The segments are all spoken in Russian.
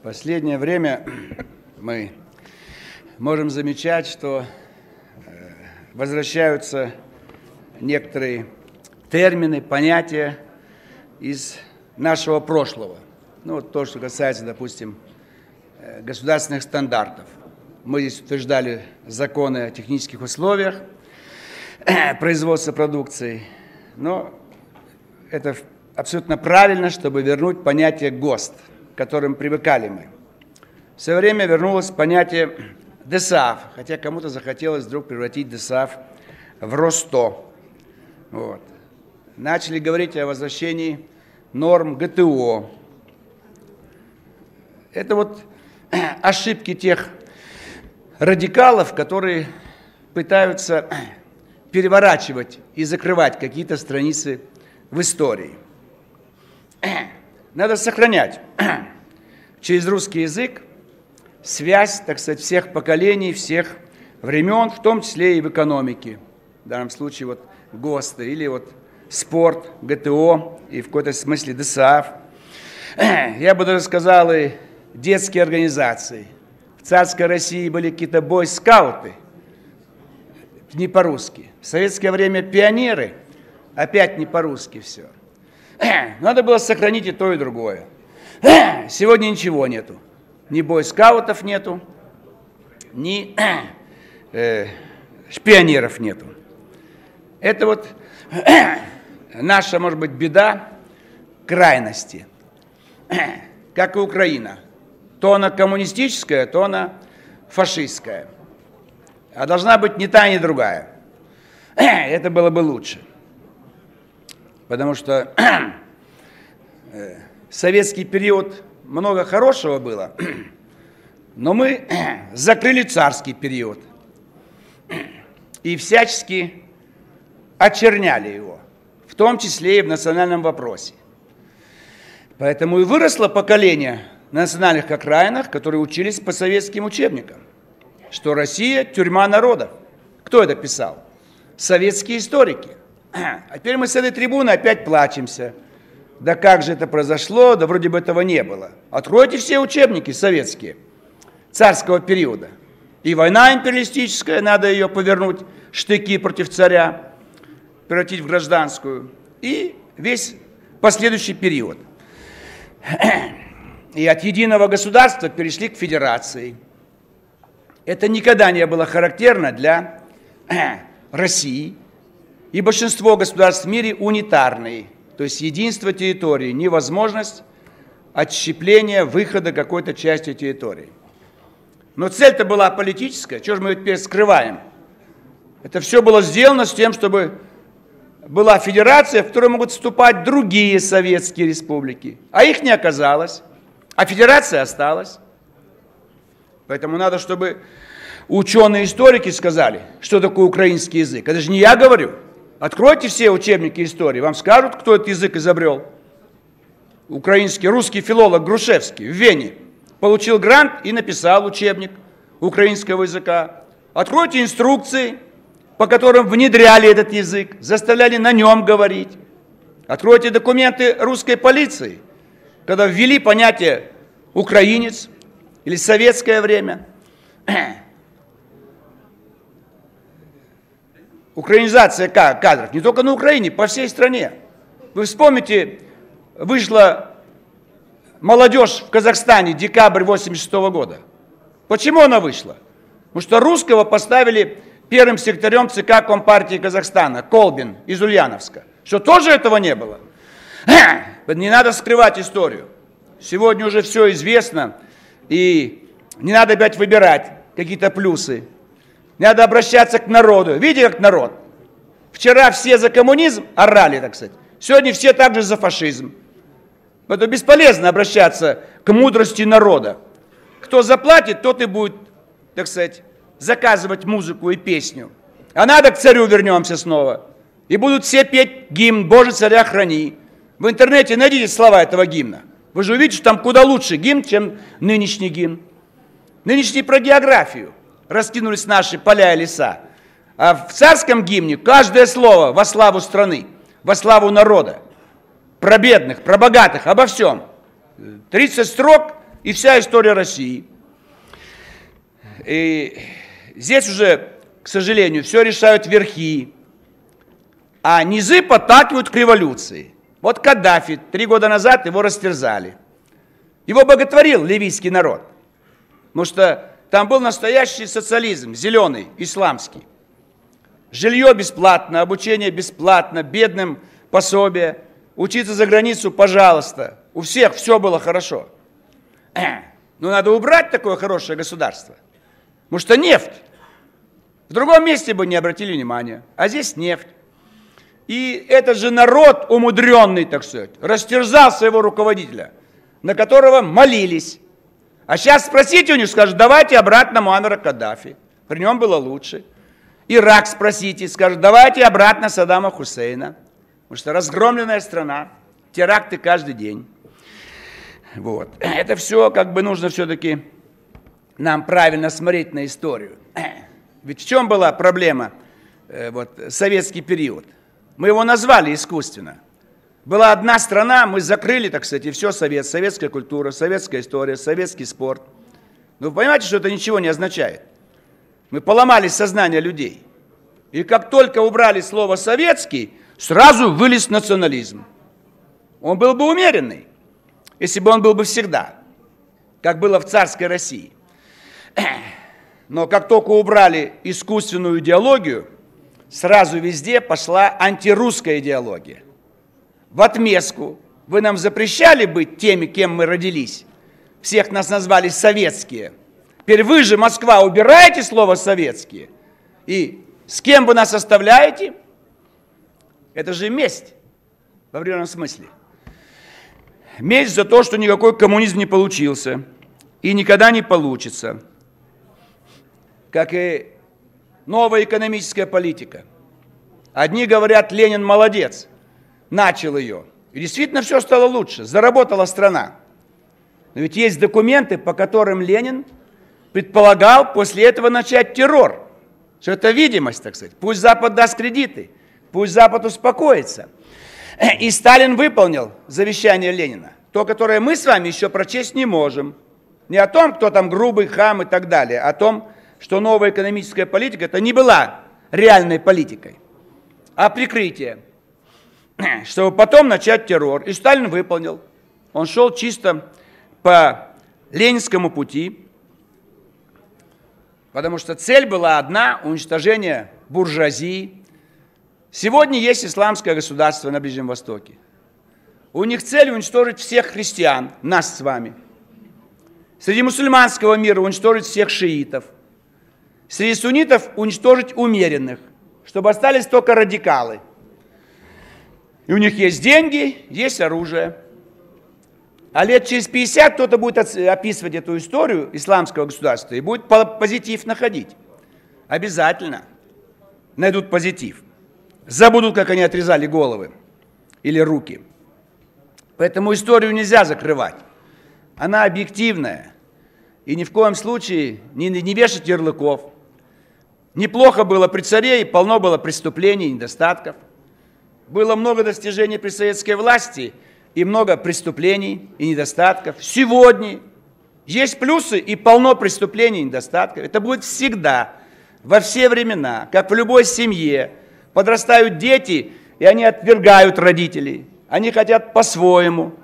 Последнее время мы можем замечать, что возвращаются некоторые термины, понятия из нашего прошлого. Ну, вот то, что касается, допустим, государственных стандартов. Мы здесь утверждали законы о технических условиях производства продукции, но это абсолютно правильно, чтобы вернуть понятие ГОСТ, к которым привыкали мы. В свое время вернулось понятие ДСАФ, хотя кому-то захотелось вдруг превратить ДСАФ в РОСТО. Вот. Начали говорить о возвращении норм ГТО. Это вот ошибки тех радикалов, которые пытаются переворачивать и закрывать какие-то страницы в истории. Надо сохранять через русский язык связь, так сказать, всех поколений, всех времен, в том числе и в экономике. В данном случае вот ГОСТы или вот спорт, ГТО и в какой-то смысле ДСАФ. Я бы даже сказал и детские организации. В царской России были какие-то бойскауты, не по-русски. В советское время пионеры, опять не по-русски все. Надо было сохранить и то, и другое. Сегодня ничего нету. Ни бойскаутов нету, ни пионеров нету. Это вот наша, может быть, беда крайности. Как и Украина. То она коммунистическая, то она фашистская. А должна быть ни та, ни другая. Это было бы лучше. Потому что советский период много хорошего было, но мы закрыли царский период и всячески очерняли его, в том числе и в национальном вопросе. Поэтому и выросло поколение на национальных окраинах, которые учились по советским учебникам, что Россия – тюрьма народов. Кто это писал? Советские историки. А теперь мы с этой трибуны опять плачемся. Да как же это произошло? Да вроде бы этого не было. Откройте все учебники советские царского периода. И война империалистическая, надо ее повернуть, штыки против царя, превратить в гражданскую. И весь последующий период. И от единого государства перешли к федерации. Это никогда не было характерно для России. И большинство государств в мире унитарные, то есть единство территории, невозможность отщепления, выхода какой-то части территории. Но цель-то была политическая, чего же мы ее теперь скрываем? Это все было сделано с тем, чтобы была федерация, в которую могут вступать другие советские республики. А их не оказалось, а федерация осталась. Поэтому надо, чтобы ученые-историки сказали, что такое украинский язык. Это же не я говорю. Откройте все учебники истории, вам скажут, кто этот язык изобрел. Украинский, русский филолог Грушевский в Вене получил грант и написал учебник украинского языка. Откройте инструкции, по которым внедряли этот язык, заставляли на нем говорить. Откройте документы русской полиции, когда ввели понятие «украинец» или «советское время». Украинизация кадров не только на Украине, по всей стране. Вы вспомните, вышла молодежь в Казахстане, декабрь 1986 года. Почему она вышла? Потому что русского поставили первым секретарем ЦК Компартии Казахстана, Колбин из Ульяновска. Что тоже этого не было? Не надо скрывать историю. Сегодня уже все известно, и не надо опять выбирать какие-то плюсы. Надо обращаться к народу. Видите, как народ? Вчера все за коммунизм орали, так сказать. Сегодня все также за фашизм. Поэтому бесполезно обращаться к мудрости народа. Кто заплатит, тот и будет, так сказать, заказывать музыку и песню. А надо к царю вернемся снова. И будут все петь гимн «Боже, царя храни». В интернете найдите слова этого гимна. Вы же увидите, что там куда лучше гимн, чем нынешний гимн. Нынешний про географию. Раскинулись наши поля и леса. А в царском гимне каждое слово во славу страны, во славу народа. Про бедных, про богатых, обо всем. 30 строк и вся история России. И здесь уже, к сожалению, все решают верхи, а низы подталкивают к революции. Вот Каддафи 3 года назад его растерзали. Его боготворил ливийский народ, потому что там был настоящий социализм, зеленый, исламский. Жилье бесплатно, обучение бесплатно, бедным пособие, учиться за границу, пожалуйста. У всех все было хорошо. Но надо убрать такое хорошее государство. Потому что нефть. В другом месте бы не обратили внимания, а здесь нефть. И этот же народ, умудренный, так сказать, растерзал своего руководителя, на которого молились. А сейчас спросите у них, скажут, давайте обратно Муаммара Каддафи. При нем было лучше. Ирак спросите, скажут, давайте обратно Саддама Хусейна. Потому что разгромленная страна, теракты каждый день. Вот. Это все как бы нужно все-таки нам правильно смотреть на историю. Ведь в чем была проблема советский период? Мы его назвали искусственно. Была одна страна, мы закрыли, так сказать, и все советская культура, советская история, советский спорт. Но вы понимаете, что это ничего не означает? Мы поломали сознание людей. И как только убрали слово «советский», сразу вылез национализм. Он был бы умеренный, если бы он был бы всегда, как было в царской России. Но как только убрали искусственную идеологию, сразу везде пошла антирусская идеология. В отместку вы нам запрещали быть теми, кем мы родились. Всех нас назвали советские. Теперь вы же, Москва, убираете слово «советские». И с кем вы нас оставляете? Это же месть в определенном смысле. Месть за то, что никакой коммунизм не получился и никогда не получится. Как и новая экономическая политика. Одни говорят, Ленин молодец, начал ее. И действительно все стало лучше, заработала страна. Но ведь есть документы, по которым Ленин предполагал после этого начать террор. Что это видимость, так сказать. Пусть Запад даст кредиты, пусть Запад успокоится. И Сталин выполнил завещание Ленина. То, которое мы с вами еще прочесть не можем. Не о том, кто там грубый, хам и так далее, а о том, что новая экономическая политика, это не была реальной политикой, а прикрытие, чтобы потом начать террор. И Сталин выполнил. Он шел чисто по ленинскому пути, потому что цель была одна – уничтожение буржуазии. Сегодня есть исламское государство на Ближнем Востоке. У них цель уничтожить всех христиан, нас с вами. Среди мусульманского мира уничтожить всех шиитов. Среди суннитов уничтожить умеренных, чтобы остались только радикалы. И у них есть деньги, есть оружие. А лет через 50 кто-то будет описывать эту историю исламского государства и будет позитив находить. Обязательно найдут позитив. Забудут, как они отрезали головы или руки. Поэтому историю нельзя закрывать. Она объективная. И ни в коем случае не вешать ярлыков. Неплохо было при царе, и полно было преступлений, недостатков. Было много достижений при советской власти, и много преступлений и недостатков. Сегодня есть плюсы и полно преступлений и недостатков. Это будет всегда, во все времена, как в любой семье. Подрастают дети, и они отвергают родителей. Они хотят по-своему.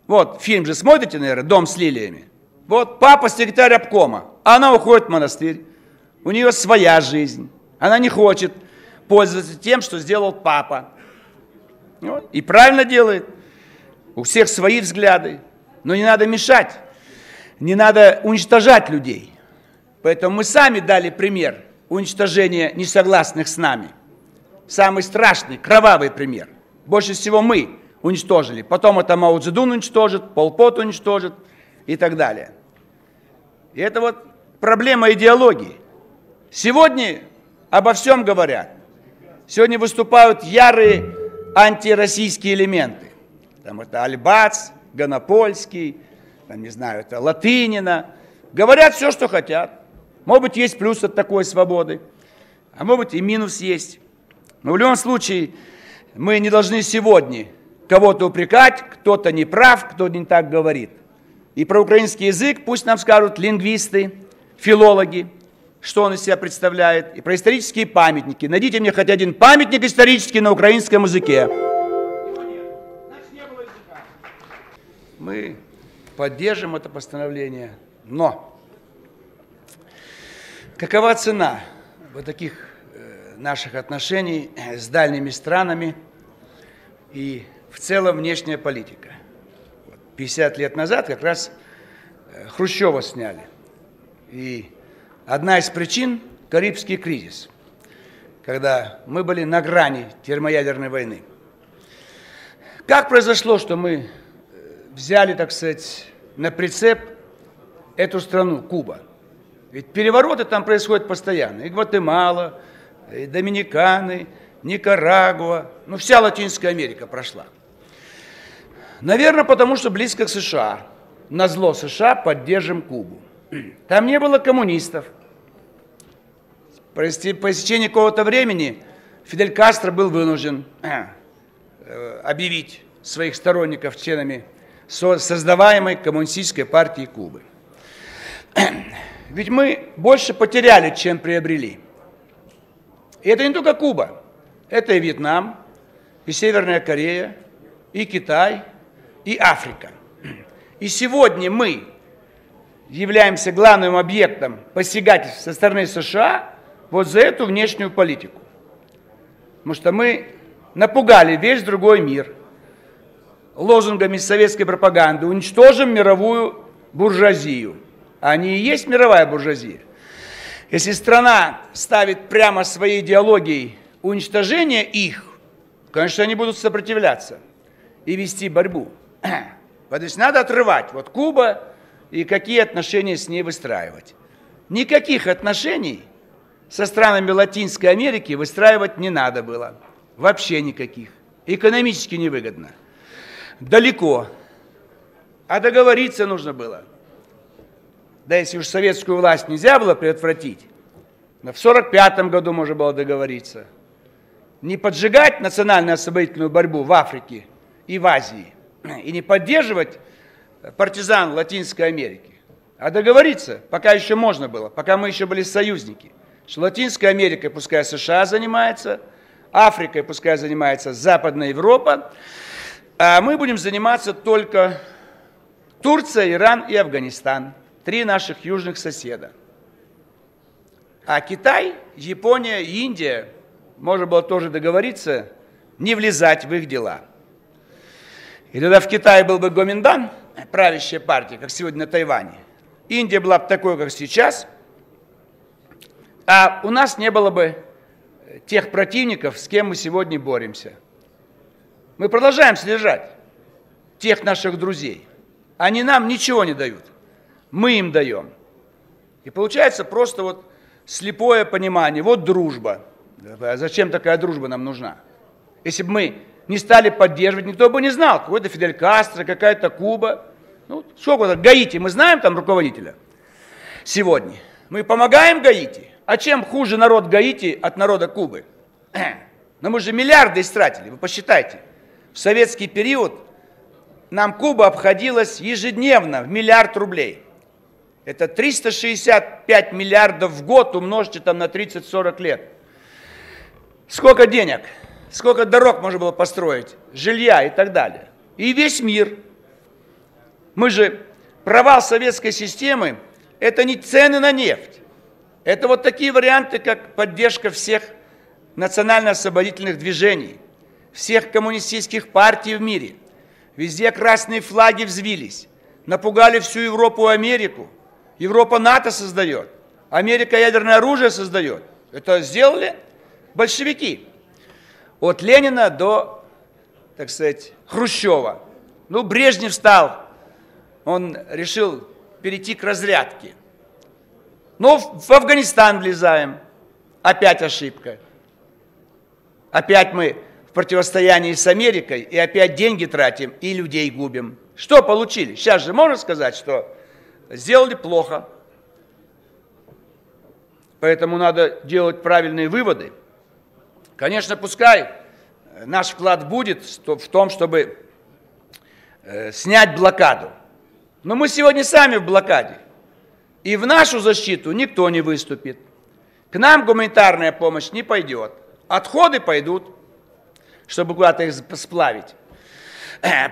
Вот, фильм же смотрите, наверное, «Дом с лилиями». Вот папа секретарь обкома, а она уходит в монастырь. У нее своя жизнь. Она не хочет пользоваться тем, что сделал папа. Вот. И правильно делает. У всех свои взгляды. Но не надо мешать. Не надо уничтожать людей. Поэтому мы сами дали пример уничтожения несогласных с нами. Самый страшный, кровавый пример. Больше всего мы уничтожили. Потом это Мао Цзэдун уничтожит, Пол Пот уничтожит и так далее. И это вот проблема идеологии. Сегодня обо всем говорят. Сегодня выступают ярые антироссийские элементы. Там это Альбац, Гонопольский, там, не знаю, это Латынина. Говорят все, что хотят. Может быть, есть плюс от такой свободы, а может быть и минус есть. Но в любом случае мы не должны сегодня кого-то упрекать, кто-то не прав, кто не так говорит. И про украинский язык пусть нам скажут лингвисты, филологи, что он из себя представляет, и про исторические памятники. Найдите мне хоть один памятник исторический на украинском языке. Мы поддержим это постановление, но какова цена вот таких наших отношений с дальними странами и в целом внешняя политика? 50 лет назад как раз Хрущева сняли. И одна из причин – Карибский кризис, когда мы были на грани термоядерной войны. Как произошло, что мы взяли, так сказать, на прицеп эту страну, Куба? Ведь перевороты там происходят постоянно. И Гватемала, и Доминиканы, Никарагуа, ну вся Латинская Америка прошла. Наверное, потому что близко к США. Назло США поддержим Кубу. Там не было коммунистов. По истечении какого-то времени Фидель Кастро был вынужден объявить своих сторонников членами создаваемой коммунистической партии Кубы. Ведь мы больше потеряли, чем приобрели. И это не только Куба. Это и Вьетнам, и Северная Корея, и Китай, и Африка. И сегодня мы являемся главным объектом посягательств со стороны США вот за эту внешнюю политику. Потому что мы напугали весь другой мир лозунгами советской пропаганды: уничтожим мировую буржуазию. Они и есть мировая буржуазия. Если страна ставит прямо своей идеологией уничтожение их, конечно, они будут сопротивляться и вести борьбу. То есть надо отрывать вот Куба и какие отношения с ней выстраивать. Никаких отношений со странами Латинской Америки выстраивать не надо было. Вообще никаких. Экономически невыгодно. Далеко. А договориться нужно было. Да если уж советскую власть нельзя было предотвратить, но в 1945 году можно было договориться. Не поджигать национально-освободительную борьбу в Африке и в Азии, и не поддерживать партизан Латинской Америки, а договориться, пока еще можно было, пока мы еще были союзники, что Латинской Америкой пускай США занимается, Африкой пускай занимается Западная Европа, а мы будем заниматься только Турция, Иран и Афганистан, 3 наших южных соседа. А Китай, Япония и Индия, можно было тоже договориться, не влезать в их дела. И тогда в Китае был бы Гоминдан, правящая партия, как сегодня на Тайване. Индия была бы такой, как сейчас, а у нас не было бы тех противников, с кем мы сегодня боремся. Мы продолжаем содержать тех наших друзей. Они нам ничего не дают. Мы им даем. И получается просто вот слепое понимание. Вот дружба. А зачем такая дружба нам нужна? Если бы мы не стали поддерживать, никто бы не знал. Какой-то Фидель Кастро, какая-то Куба. Ну, сколько-то. Гаити, мы знаем там руководителя сегодня. Мы помогаем Гаити. А чем хуже народ Гаити от народа Кубы? Но мы же миллиарды истратили, вы посчитайте. В советский период нам Куба обходилась ежедневно в $1 миллиард. Это 365 миллиардов в год, умножьте там на 30-40 лет. Сколько денег, сколько дорог можно было построить, жилья и так далее. И весь мир. Мы же, провал советской системы, это не цены на нефть. Это вот такие варианты, как поддержка всех национально-освободительных движений, всех коммунистических партий в мире. Везде красные флаги взвились, напугали всю Европу и Америку. Европа НАТО создает, Америка ядерное оружие создает. Это сделали большевики. От Ленина до, так сказать, Хрущева. Ну, Брежнев стал, он решил перейти к разрядке. Но в Афганистан влезаем, опять ошибка. Опять мы в противостоянии с Америкой, и опять деньги тратим, и людей губим. Что получили? Сейчас же можно сказать, что сделали плохо. Поэтому надо делать правильные выводы. Конечно, пускай наш вклад будет в том, чтобы снять блокаду. Но мы сегодня сами в блокаде. И в нашу защиту никто не выступит. К нам гуманитарная помощь не пойдет. Отходы пойдут, чтобы куда-то их сплавить.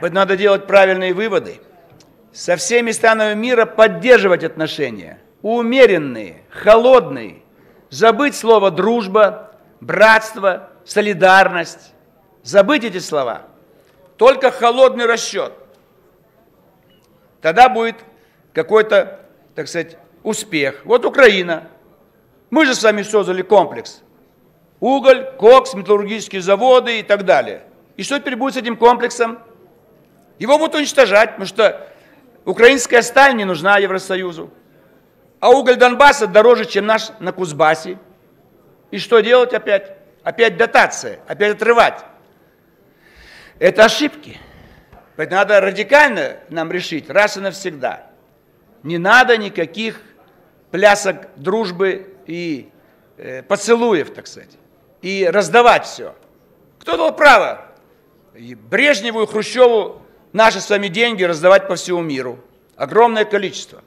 Надо делать правильные выводы. Со всеми странами мира поддерживать отношения. Умеренные, холодные. Забыть слово «дружба», «братство», «солидарность». Забыть эти слова. Только холодный расчет. Тогда будет какой-то, так сказать, успех. Вот Украина. Мы же с вами создали комплекс. Уголь, кокс, металлургические заводы и так далее. И что теперь будет с этим комплексом? Его будут уничтожать, потому что украинская сталь не нужна Евросоюзу. А уголь Донбасса дороже, чем наш на Кузбассе. И что делать опять? Опять дотация, опять отрывать. Это ошибки. Поэтому надо радикально нам решить раз и навсегда. Не надо никаких плясок дружбы и поцелуев, так сказать. И раздавать все. Кто дал право Брежневу и Хрущеву наши с вами деньги раздавать по всему миру? Огромное количество.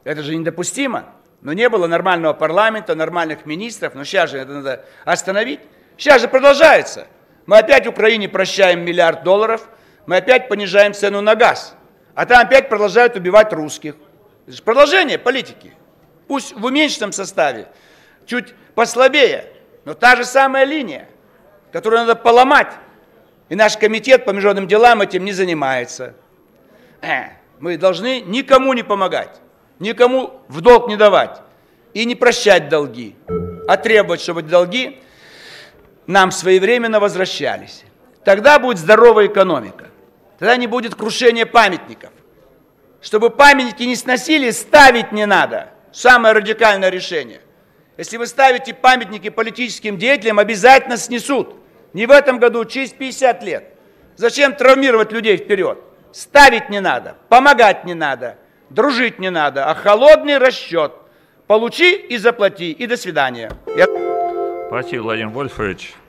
Это же недопустимо. Но не было нормального парламента, нормальных министров. Но сейчас же это надо остановить. Сейчас же продолжается. Мы опять Украине прощаем $1 миллиард. Мы опять понижаем цену на газ. А там опять продолжают убивать русских. Это же продолжение политики. Пусть в уменьшенном составе, чуть послабее. Но та же самая линия, которую надо поломать. И наш комитет по международным делам этим не занимается. Мы должны никому не помогать. Никому в долг не давать и не прощать долги, а требовать, чтобы долги нам своевременно возвращались. Тогда будет здоровая экономика, тогда не будет крушения памятников. Чтобы памятники не сносили, ставить не надо. Самое радикальное решение. Если вы ставите памятники политическим деятелям, обязательно снесут. Не в этом году, через 50 лет. Зачем травмировать людей вперед? Ставить не надо, помогать не надо. Дружить не надо, а холодный расчет. Получи и заплати, и до свидания. Спасибо, Владимир Вольфович.